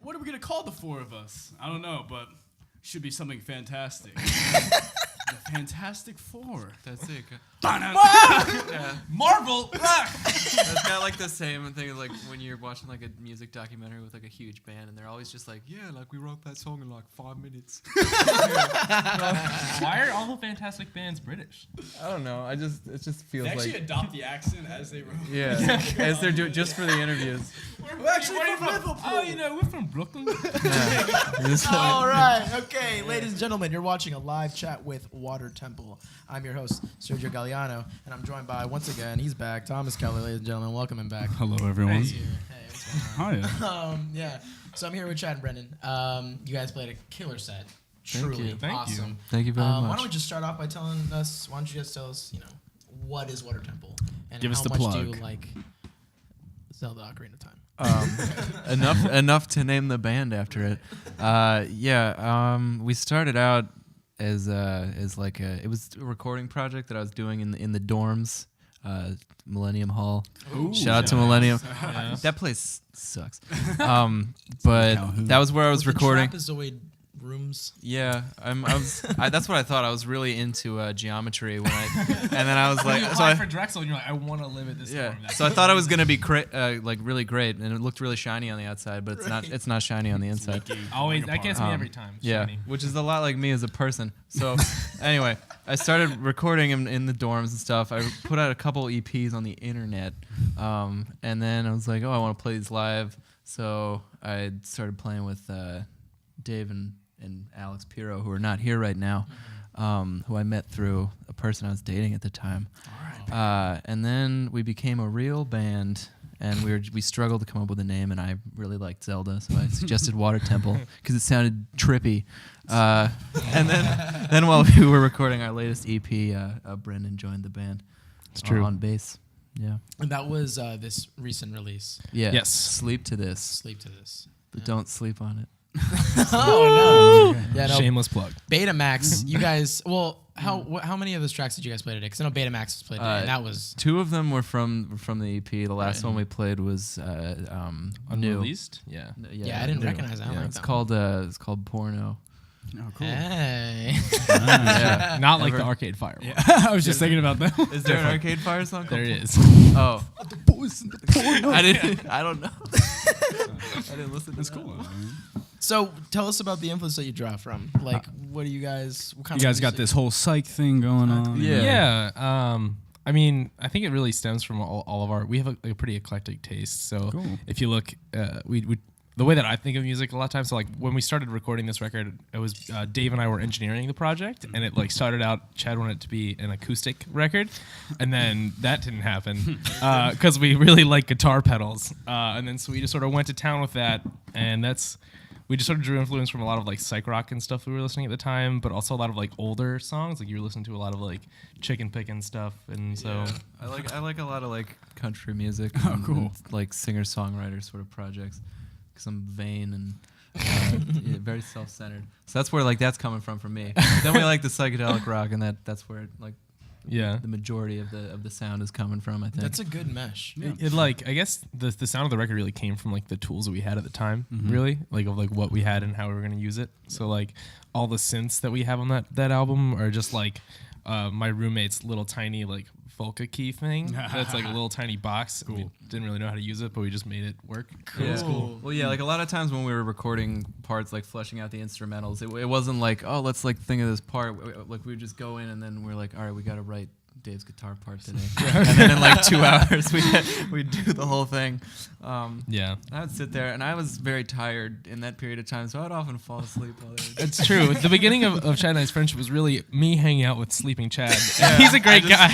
What are we gonna call the four of us? I don't know, but should be something fantastic. The Fantastic Four. That's it. Yeah. Marvel. That's kind of like the same thing as like when you're watching like a music documentary with like a huge band, and they're always just like, yeah, like we wrote that song in like 5 minutes. Why are all the Fantastic bands British? I don't know. It just feels They actually like adopt the accent as they wrote. yeah, as they're doing just for the interviews. We're actually from Liverpool. Oh, we're from Brooklyn. All right. Okay, ladies and gentlemen, you're watching a live chat with Water Temple. I'm your host, Sergio Galeano, and I'm joined by, once again, he's back, Thomas Keller, ladies and gentlemen. Welcome him back. Hello, everyone. Hey, what's going on? Hiya. Yeah. So I'm here with Chad and Brendan. You guys played a killer set. Thank Truly you. Thank you. awesome. Thank you very much. Why don't we just start off by telling us? Why don't you guys tell us? What is Water Temple, and Give us how the much plug. do you like Zelda: Ocarina of Time? Enough to name the band after it. We started out as like it was a recording project that I was doing in the dorms, Millennium Hall. Ooh, Shout out to Millennium. Yeah. That place sucks. But that was where I was With recording. The trapezoid rooms. Yeah, that's what I thought. I was really into geometry and then I was like, You applied for Drexel, and you're like, I want to live at this yeah. dorm. That's So I thought it was gonna be like really great, and it looked really shiny on the outside, but it's not. It's not shiny on the inside. always that gets me every time. It's Yeah, shiny. which is a lot like me as a person. So anyway, I started recording in the dorms and stuff. I put out a couple EPs on the internet, and then I was like, oh, I want to play these live. So I started playing with Dave and Alex Piro, who are not here right now, who I met through a person I was dating at the time. And then we became a real band, and we struggled to come up with a name, and I really liked Zelda, so I suggested Water Temple because it sounded trippy. And then while we were recording our latest EP, Brendan joined the band. It's true. On bass. Yeah. And that was this recent release. Yeah. Yes. Sleep to this, Sleep to this. but don't sleep on it. Oh no! Yeah, no. Shameless plug. Betamax. You guys. Well, how many of those tracks did you guys play today? Because I know Betamax was played today, and that was. Two of them were from the EP. The last one we played was new. Unreleased? Yeah. Yeah, I didn't recognize that. I Yeah, like it's that called Porno. Oh, cool. Hey. Yeah. Not like the Arcade Fire one. I was just thinking about that. Is there an Arcade Fire song? There it is. Oh, The boys in the porno. I don't know. I didn't listen. That's to cool. that. So tell us about the influence that you draw from. Like, what do you guys? What kind You of guys got music? this whole psych thing going on. Yeah. Yeah. I mean, I think it really stems from all of our. We have a pretty eclectic taste. So Cool. if you look, we the way that I think of music a lot of times. So like when we started recording this record, it was Dave and I were engineering the project, and it like started out. Chad wanted it to be an acoustic record, and then that didn't happen because we really like guitar pedals, and then so we just sort of went to town with that, and we just sort of drew influence from a lot of like psych rock and stuff we were listening at the time, but also a lot of like older songs. Like you were listening to a lot of like chicken picking stuff, and so I like a lot of like country music. Oh, and, cool. and, like singer-songwriter sort of projects, because I'm vain and very self-centered. So that's where like that's coming from me. Then we like the psychedelic rock, and that's where like yeah. the majority of the sound is coming from. I think That's a good mesh. Yeah. It like I guess the sound of the record really came from like the tools that we had at the time, really like of like what we had and how we were gonna use it. So like all the synths that we have on that album are just like my roommate's little tiny like Volca key thing. That's like a little tiny box. Cool. We didn't really know how to use it, but we just made it work. Yeah. Cool. Well, yeah, like a lot of times when we were recording parts, like fleshing out the instrumentals, it wasn't like, oh, let's like think of this part. Like we would just go in and then we're like, all right, we got to write Dave's guitar part today. And then in like 2 hours, we'd do the whole thing. Yeah. I would sit there, and I was very tired in that period of time, so I'd often fall asleep while they were It's true. The beginning of Chad and I's friendship was really me hanging out with sleeping Chad. He's a great guy.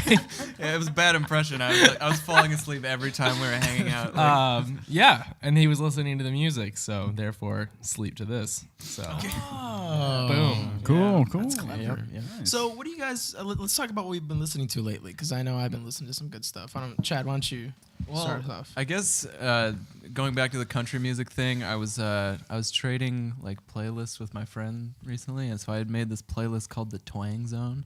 Yeah, it was a bad impression. I was falling asleep every time we were hanging out. Like, Yeah, and he was listening to the music, so therefore sleep to this. So Oh. boom. Cool, cool. That's clever. Nice. So what do you guys? Let's talk about what we've been listening to lately? Because I know I've been listening to some good stuff. Chad, why don't you start us off? I guess going back to the country music thing, I was trading like playlists with my friend recently, and so I had made this playlist called the Twang Zone,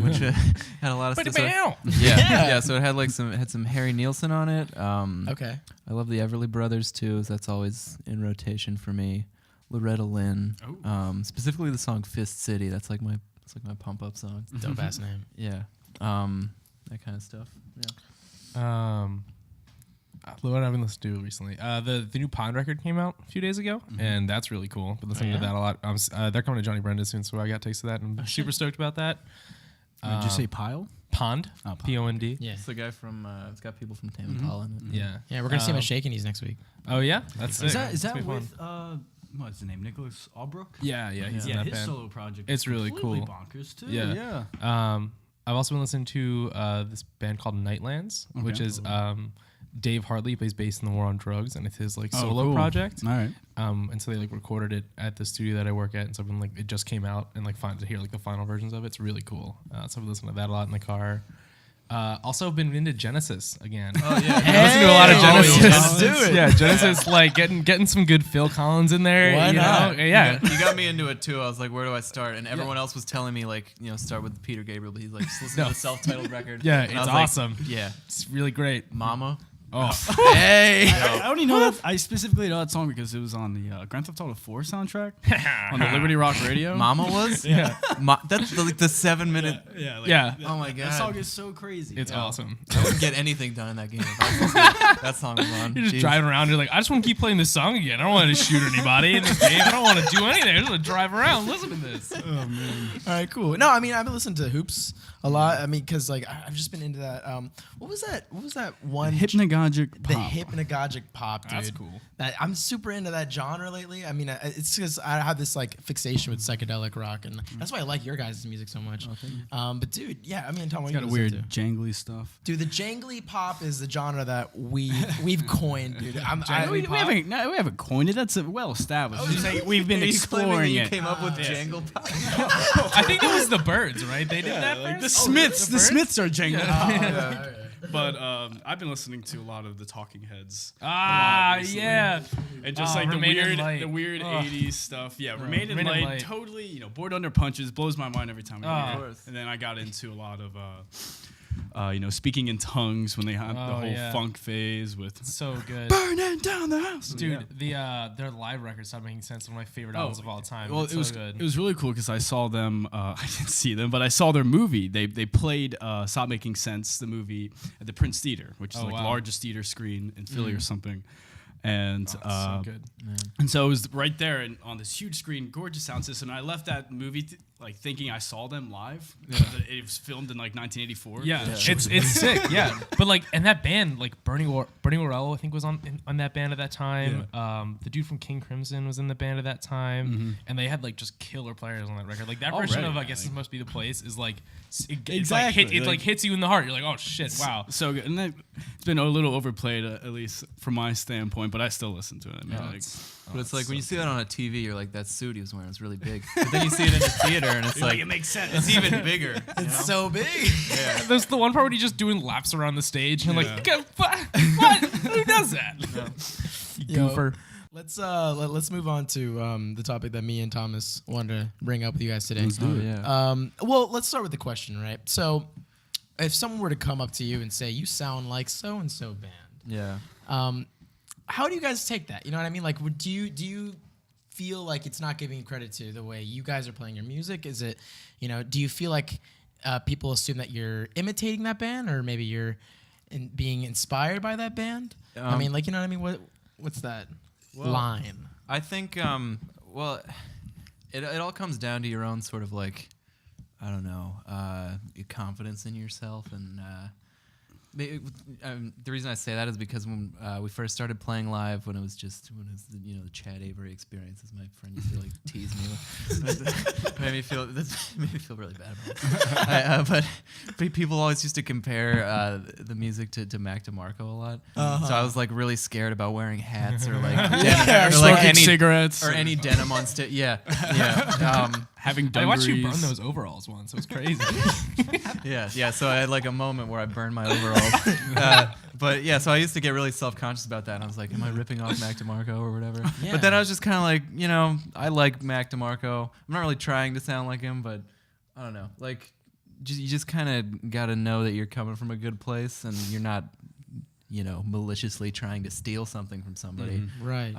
which had a lot of stuff. Yeah. So it had like some Harry Nilsson on it. Okay. I love the Everly Brothers too. So that's always in rotation for me. Loretta Lynn, specifically the song Fist City. That's like my pump up song. Dope ass name. Yeah. That kind of stuff. Yeah. What I've been listening to recently. The new Pond record came out a few days ago, and that's really cool. Been listening to that a lot. They're coming to Johnny Brenda soon, so I got taste of that. I'm super stoked about that. Did you say Pile? Pond? Oh, Pond. P-O-N-D. Yeah. It's the guy from. It's got people from Tame Impala in it. Yeah. Yeah, we're gonna see him at Shakiney's next week. Oh yeah, that's sick. Is that It's gonna be with fun. what's his name? Nicholas Albrook? Yeah, he's in Yeah, that his band. solo project. It's really completely cool. bonkers too. Yeah. I've also been listening to this band called Nightlands, which is Dave Hartley plays bass in the War on Drugs, and it's his like solo cool. project. All right. And so they like recorded it at the studio that I work at, and so I've been like it just came out, and like fun to hear like the final versions of it. It's really cool. So I've been listening to that a lot in the car. Also been into Genesis again. Oh yeah. I listen to a lot of Genesis. Let's do it. Yeah, Genesis like getting some good Phil Collins in there. Why you not? know? Yeah. You got me into it too. I was like, where do I start? And everyone else was telling me like, start with Peter Gabriel, but he's like, just listen to the self-titled record. Yeah, And I it's was like, awesome. yeah. It's really great. Mama. Oh, Hey. I only know that. I specifically know that song because it was on the Grand Theft Auto 4 soundtrack on the Liberty Rock radio. Mama was? yeah, That's like the 7 minute. yeah. Oh my That song god. is so crazy. It's awesome. I wouldn't get anything done in that game if I was listening to that song was on. You're just Jeez. driving around. You're like, I just want to keep playing this song again. I don't want to shoot anybody in this game. I don't want to do anything. I just want to drive around, listen to this. Oh man. All right, cool. No, I mean I've been listening to Hoops a lot. I mean, because like I've just been into that. What was that one? Hypnagogic The pop. hypnagogic pop, dude. That's cool. That I'm super into that genre lately. I mean, it's because I have this like fixation with psychedelic rock, and that's why I like your guys' music so much. But dude, yeah, I mean, Tom, what It's you got a listen weird to? jangly stuff. Dude, the jangly pop is the genre that we've coined, dude. We haven't coined it. That's well established. Just like we've been Are you claiming that exploring you it. came up with Jangle Pop? I think it was the Birds, right? They did that Like first? the Smiths. The Birds? Smiths are jangly. Yeah. But I've been listening to a lot of the Talking Heads. Yeah. And just like the Remain in weird Light. 80s stuff. Yeah, Remain in Remain in Light. Light. Totally, Bored Under Punches blows my mind every time I hear Of it. course. And then I got into a lot of speaking in tongues when they had the whole funk phase with So good. burning down the house. Dude, their live record stopped making sense. One of my favorite albums of all time. Well, It's it was so good. it was really cool because I saw them. I didn't see them, but I saw their movie. They played "Stop Making Sense," the movie, at the Prince Theater, which is Oh, like wow. largest theater screen in Philly or something. And so good. and so it was right there and on this huge screen, gorgeous sound system. And I left that movie thinking I saw them live. It was filmed in like 1984. Yeah, it's sick. Yeah, but like, and that band, like Bernie Worrell, I think was on that band at that time. The dude from King Crimson was in the band at that time, and they had like just killer players on that record. Like that version of I guess This Must Be the Place is like Exactly. It like hits you in the heart. You're like, oh shit, wow. So good. And it's been a little overplayed, at least from my standpoint, but I still listen to it. I mean, But it's like when you see that on a TV, you're like, that suit he was wearing is really big. But then you see it in the theater, and it's like, it makes sense. it's even bigger. It's so big. There's the one part where he's just doing laps around the stage, and like, what? Who does that? You Yo, goofer. Let's move on to the topic that me and Thomas wanted to bring up with you guys today. Let's do it. Yeah. Well, let's start with the question, right? So, if someone were to come up to you and say, "You sound like so and so band," Yeah. how do you guys take that? You know what I mean? Like, do you feel like it's not giving credit to the way you guys are playing your music? Is it, do you feel like people assume that you're imitating that band, or maybe you're being inspired by that band? I mean, like, you know what I mean? What's that line? I think, it all comes down to your own sort of like, I don't know, your confidence in yourself. And the reason I say that is because when we first started playing live, when it was the Chad Avery experience, as my friend used to like tease me with, it made me feel really bad about it. But people always used to compare the music to Mac DeMarco a lot. So I was like really scared about wearing hats or like denim, or like Smoking any cigarettes or any denim on stage. Yeah. having I watched you burn dungarees. those overalls once. It was crazy. Yeah. So I had like a moment where I burned my overalls. But yeah, so I used to get really self-conscious about that. And I was like, am I ripping off Mac DeMarco or whatever? Yeah. But then I was just kind of like, I like Mac DeMarco. I'm not really trying to sound like him, but I don't know. Like, you just kind of got to know that you're coming from a good place and you're not, maliciously trying to steal something from somebody. Right.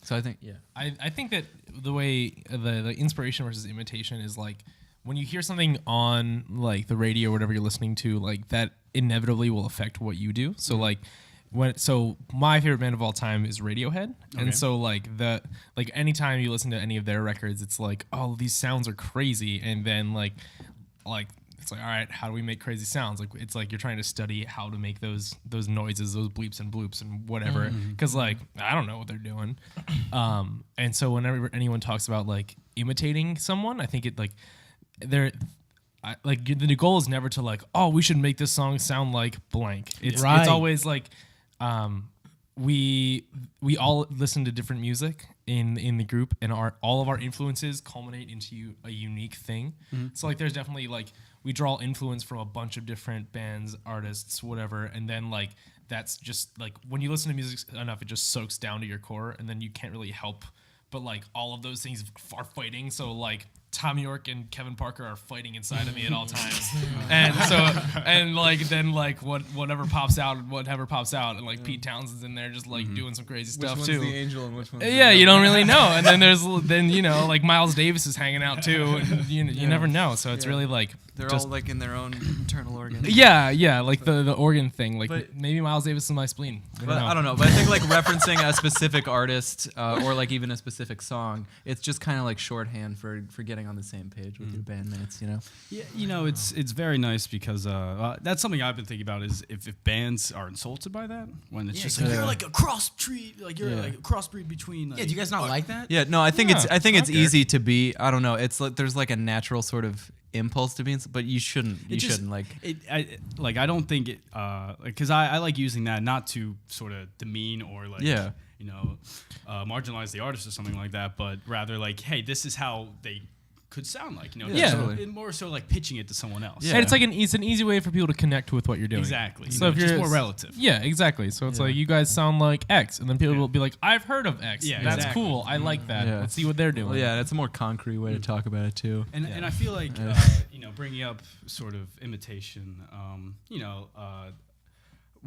So I think, I think that the way the inspiration versus imitation is like when you hear something on like the radio or whatever you're listening to, like that inevitably will affect what you do. So like my favorite band of all time is Radiohead. Okay. And so like anytime you listen to any of their records, it's like, oh, these sounds are crazy. And then like it's like, all right, how do we make crazy sounds? Like it's like you're trying to study how to make those noises, those bleeps and bloops and whatever. Because like I don't know what they're doing. And so whenever anyone talks about like imitating someone, I think it like the goal is never to like, oh, we should make this song sound like blank. It's always like we all listen to different music in the group, and all of our influences culminate into a unique thing. So like there's definitely like we draw influence from a bunch of different bands, artists, whatever, and then like that's just like when you listen to music enough, it just soaks down to your core, and then you can't really help but like all of those things are fighting. So like Tom York and Kevin Parker are fighting inside of me at all times, and whatever pops out, and like Pete Townsend's in there just like doing some crazy stuff which too. one's the angel and which one's Yeah, you don't really know, and then there's like Miles Davis is hanging out too, and you never know. So it's really like They're just all like in their own internal organ. yeah, like the organ thing. Like But- maybe Miles Davis is my spleen. But I don't know. But I think like referencing a specific artist or like even a specific song, it's just kind of like shorthand for getting on the same page with your bandmates. Yeah, it's very nice because that's something I've been thinking about is if bands are insulted by that when it's just like you're like a crossbreed, like you're like a crossbreed between. Like, Yeah, do you guys not like that? Yeah. No, I think it's okay. easy to be. I don't know. It's like there's like a natural sort of impulse to be, but you shouldn't. You shouldn't like. I don't think it because I like using that not to sort of demean or like marginalize the artist or something like that, but rather like, hey, this is how they could sound like, Yeah. Totally. and more so like pitching it to someone else. Yeah. And it's like it's an easy way for people to connect with what you're doing. Exactly. So if it's you're more relative. Yeah, exactly. So it's like you guys sound like X, and then people will be like, "I've heard of X. Yeah, That's exactly. cool. I like that. Yeah. Let's see what they're doing." Well, yeah, it's a more concrete way to talk about it too. And I feel like bringing up sort of imitation,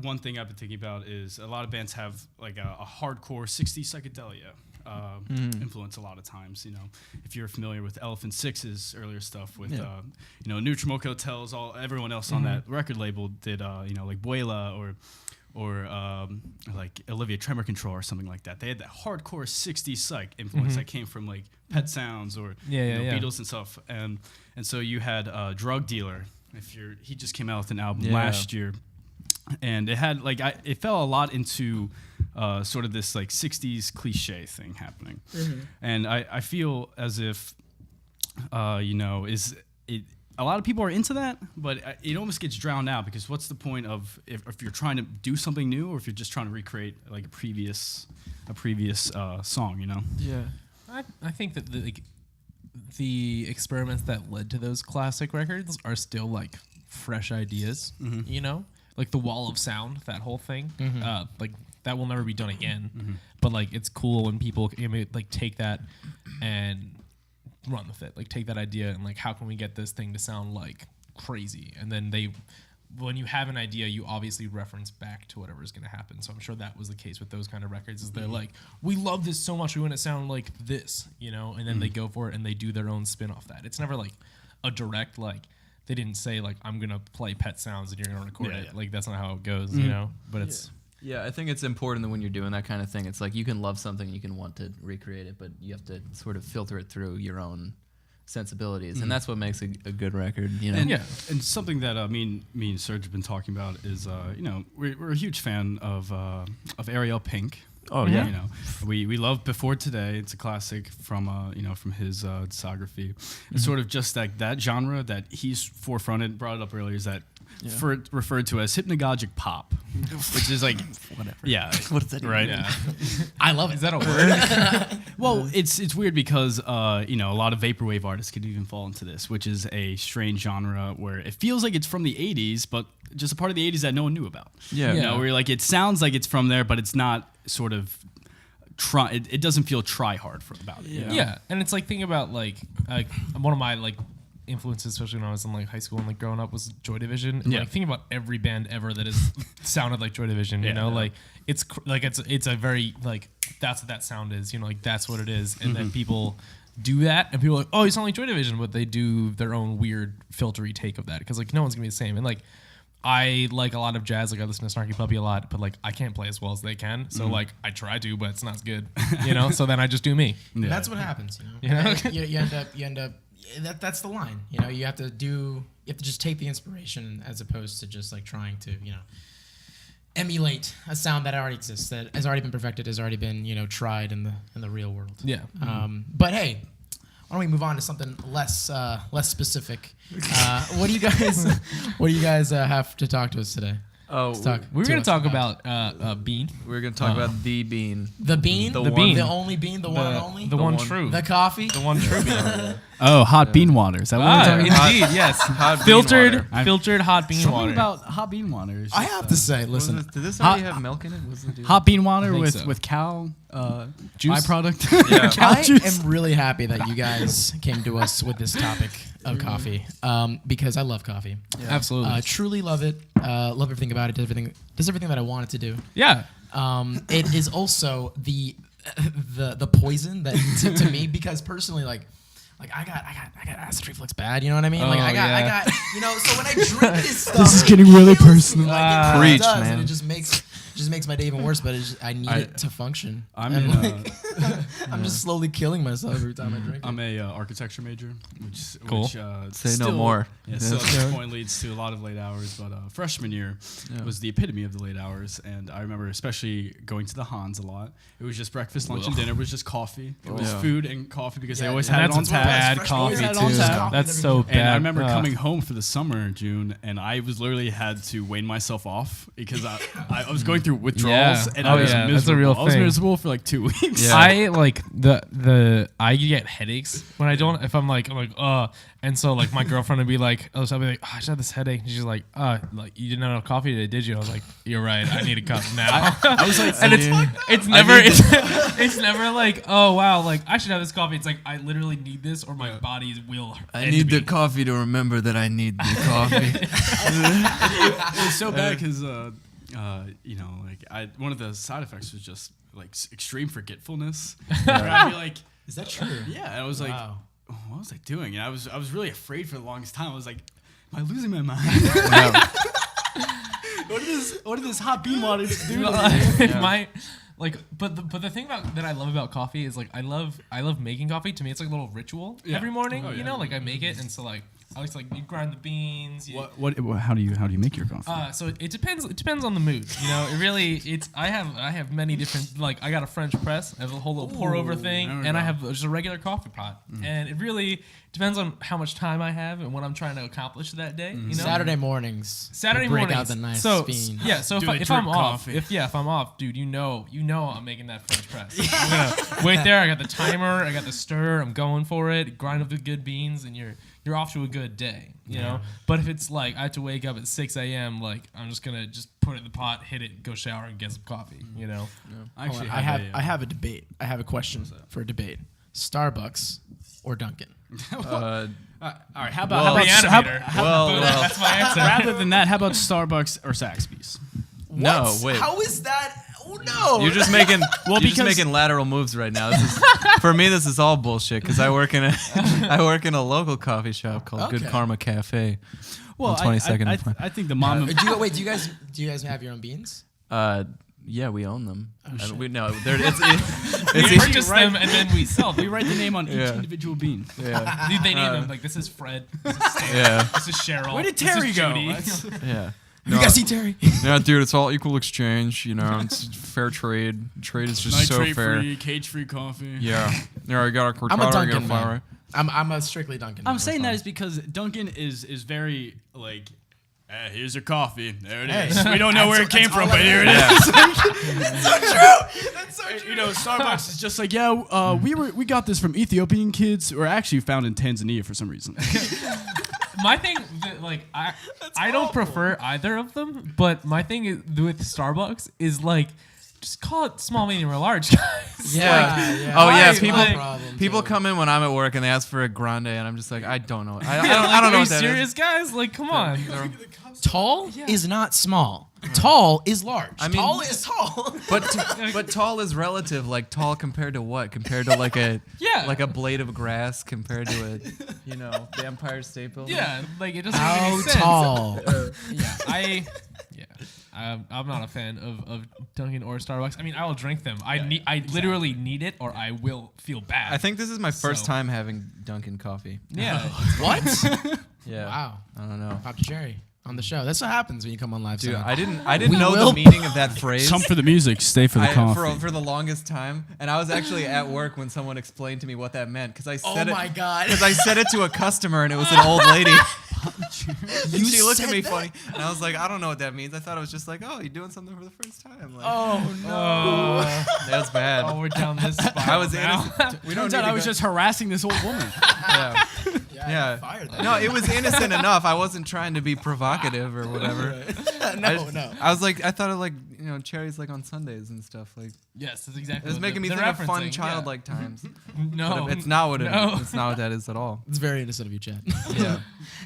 one thing I've been thinking about is a lot of bands have like a hardcore 60s psychedelia influence a lot of times. If you're familiar with Elephant Six's earlier stuff with Nutrimoc Hotels, everyone else on that record label did like Buela or like Olivia Tremor Control or something like that. They had that hardcore 60s psych influence that came from like Pet Sounds or Beatles and stuff. And so you had Drug Dealer. He just came out with an album last year. And it had like it fell a lot into sort of this like 60s cliche thing happening, and I feel as if a lot of people are into that, but it almost gets drowned out because what's the point of if you're trying to do something new or if you're just trying to recreate like a previous song, Yeah. I think that the experiments that led to those classic records are still like fresh ideas, like the wall of sound, that whole thing, like that will never be done again. But like it's cool when people like take that and run with it, like take that idea and like how can we get this thing to sound like crazy, and then when you have an idea, you obviously reference back to whatever's going to happen. So I'm sure that was the case with those kind of records. Is they're like, we love this so much, we want it to sound like this, and then they go for it and they do their own spin off that. It's never like a direct like. They didn't say like I'm gonna play Pet Sounds and you're gonna record it. Like that's not how it goes, But it's I think it's important that when you're doing that kind of thing, it's like you can love something, you can want to recreate it, but you have to sort of filter it through your own sensibilities, and that's what makes a good record. And something that me and Serge have been talking about is we're a huge fan of Ariel Pink. Oh yeah. We love Before Today. It's a classic from his discography. It's sort of just like that genre that he's forefronted, brought it up earlier, is that referred to as hypnagogic pop, which is like Whatever. yeah, What does that right. mean? Yeah. I love it. Is that a word? Well, it's weird because a lot of vaporwave artists could even fall into this, which is a strange genre where it feels like it's from the 80s, but just a part of the 80s that no one knew about. Yeah. You know, where like it sounds like it's from there, but it's not sort of it doesn't feel try hard about it. You know? Yeah, and it's like thinking about like one of my like influences, especially when I was in like high school and like growing up, was Joy Division. And, Yeah. like thinking about every band ever that has sounded like Joy Division. You know, like it's a very like that's what that sound is. You know, like that's what it is. And then people do that, and people are like, oh, you sound like Joy Division, but they do their own weird filtery take of that because like no one's gonna be the same. And like I like a lot of jazz, like I listen to Snarky Puppy a lot, but like I can't play as well as they can. So like I try to, but it's not as good, you know. So then I just do me. Yeah. That's what happens, you know. You know? you end up. That's the line, you know. You have to just take the inspiration as opposed to just like trying to, you know, emulate a sound that already exists, that has already been perfected, has already been, you know, tried in the real world. Yeah. But hey, why don't we move on to something less specific? What do you guys have to talk to us today? Oh, Let's talk. We were to going us to talk about Bean. we're gonna talk about the bean. the bean, The the one. only bean, the one and only, The one one. true. the coffee. The one true bean. Oh, hot bean water. Is that what we're talking about? Indeed, yes. Hot bean Filtered water. filtered hot bean Something water. about hot bean water. is I just, have to say, listen, Did this already have milk in it? What's the deal? hot bean water think with so. with cow Juice? byproduct. Yeah. Cow I juice. am really happy that you guys came to us with this topic of coffee, because I love coffee. Absolutely. Truly love it. Love everything about it. Does everything that I want it to do. Yeah. It is also the poison that to me, because personally, like I got acid reflux bad. You know what I mean? Like Oh, I yeah. got you know. So when I drink this stuff, This is it getting really feels personal. Like it Preach, does, man. and it just makes my day even worse. But I need it to function. I'm And, in, like, I'm just slowly killing myself every time I drink it. I'm a architecture major, which Cool. Say no more. Yeah, still at this point leads to a lot of late hours, but freshman year was the epitome of the late hours, and I remember especially going to the Hans a lot. It was just breakfast, lunch, and dinner was just coffee. It was food and coffee because they always and had it that's on tap. bad Fresh coffee water. Had it on too. tap. That's so bad. And I remember Ugh. coming home for the summer, June, and I was literally had to wean myself off because I was going through withdrawals, Yeah. and Oh, I was yeah. miserable. That's a real I was thing. miserable for like 2 weeks. Yeah. I like I get headaches when I don't. If I'm like and so like my girlfriend would be like, oh, so I'll be like, oh, I just had this headache. And she's like you didn't have enough coffee today, did you? I was like, you're right. I need a cup now. I was like, and it's never it's never like, oh wow, like I should have this coffee. It's like I literally need this or my body will. I end need me. the coffee to remember that I need the coffee. it was so bad because one of the side effects was just like extreme forgetfulness. Where I'd be like, Is that true? yeah, I was like, Wow. oh, what was I doing? And I was really afraid for the longest time. I was like, am I losing my mind? What did this hot bean water just do? My like, but the thing that I love about coffee is like I love making coffee. To me, it's like a little ritual every morning. Oh, yeah. You know, like I make it, and so like I like to like you grind the beans. You, How do you make your coffee? So it depends. It depends on the mood. You know, it really. I have many different. Like I got a French press. I have a whole little pour over thing, there we and I go. have just a regular coffee pot. And it really depends on how much time I have and what I'm trying to accomplish that day. You know, Saturday mornings. Saturday break mornings. out the nice so bean. yeah, so Do they if I'm drip off, coffee? if I'm off, dude, you know I'm making that French press. I'm gonna wait there. I got the timer. I got the stir. I'm going for it. Grind up the good beans, and you're off to a good day. You know. But if it's like I have to wake up at 6 a.m., like I'm just gonna put it in the pot, hit it, go shower, and get some coffee. You know. Actually, I have a debate. I have a question for a debate. Starbucks or Dunkin'? all right. How Well, about well, That's my answer. rather than that? How about Starbucks or Zaxby's? No, What? wait. How is that? Oh no! You're just making because- making lateral moves right now. For me, this is all bullshit because I work in a local coffee shop called Good Okay. Karma Cafe. Well, on 22nd and Pine. I think the mom. Do you guys have your own beans? Yeah, we own them. shit. We no, We it's purchase them and then we sell we them. write the name on each Yeah. individual bean. yeah, Dude, they name them like this is Fred, this is Stan, yeah, this is Cheryl. Where did this is Terry go? Judy. That's- yeah. You guys see Terry? Yeah, dude, it's all equal exchange. You know, it's fair trade. Trade is just so Nitrate fair. free, cage free coffee. Yeah, yeah. I got a cortado, I'm a I got Dunkin' a flour. man. I'm a strictly Dunkin'. I'm man. saying that is because Dunkin' is very like here's your coffee. There it Hey. is. We don't know where it came from, but here it is. That's so true. That's so true. You know, Starbucks is just like, we got this from Ethiopian kids, who are actually found in Tanzania for some reason. My thing, like, I don't prefer either of them, but my thing is, with Starbucks is like, just call it small, medium, or large, guys. Yeah. Oh yeah, people come in when I'm at work and they ask for a grande, and I'm just like, I don't know. I don't know Are what you that serious, is. guys? Like, come on. Tall is not small. Tall is large. I mean- tall is tall. But tall is relative. Like tall compared to what? Compared to like a Yeah. like a blade of grass compared to a the Empire State Building. Yeah, like it doesn't How make any sense. tall? I'm not a fan of Dunkin' or Starbucks. I mean, I will drink them. I literally need it, or I will feel bad. I think this is my first So- time having Dunkin' coffee. Yeah. What? Yeah. Wow. I don't know. Pop cherry on the show. That's what happens when you come on live. Dude, Tonight. I didn't We know will- the meaning of that phrase. Some for the music, stay for the coffee. For the longest time, and I was actually at work when someone explained to me what that meant because I said Oh my God. because I said it to a customer and it was an old lady. And she looked at said me that? funny, and I was like, I don't know what that means. I thought it was just like, oh, you're doing something for the first time. Like, Oh no. that's bad. Oh, we're down this spiral I was now. innocent. We don't Turns need out to I was go- just harassing this old woman. yeah. Yeah. Fired that. No, it was innocent enough. I wasn't trying to be provocative or whatever. No. I was like, I thought of like cherries like on Sundays and stuff. Like Yes, that's exactly. it was what making me they're think of fun referencing, childlike times. Yeah. No, But it's not what no. it's not what that is at all. It's very innocent of you, Chad. Yeah.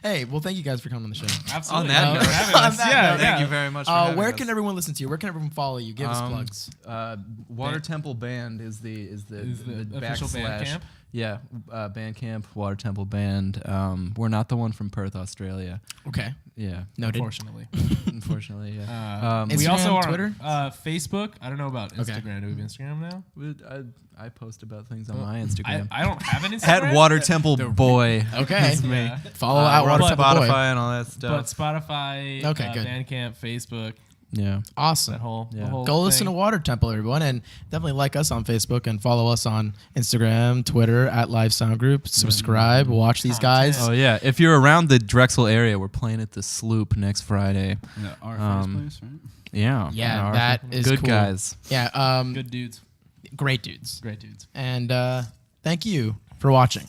Hey, well, thank you guys for coming on the show. Absolutely. On that Thank you note- for having On us. that Yeah, note, Thank yeah. you very much. For having Where us. can everyone listen to you? Where can everyone follow you? Give us plugs. Water Temple Band is the official band camp? Yeah, Bandcamp, Water Temple Band. We're not the one from Perth, Australia. Okay. Yeah, Noted. unfortunately, yeah. We Instagram, also are Twitter? Facebook. I don't know about Instagram. Do we have Instagram now? I post about things on my Instagram. I don't have an Instagram. At Water Temple Boy. Okay. That's me. Yeah. Follow out We're Water on Temple Spotify Boy. and all that But stuff. Spotify, Okay, good. Bandcamp, Facebook, Yeah. Awesome. that whole, Yeah. the whole Go listen to thing. Water Temple, everyone, and definitely like us on Facebook and follow us on Instagram, Twitter at Live Sound Group. Subscribe, watch these guys. Oh yeah. If you're around the Drexel area, we're playing at the Sloop next Friday. Our first place, right? Yeah. Yeah, Our- that is good cool. guys. Yeah, Good dudes. great dudes. Great dudes. And thank you for watching.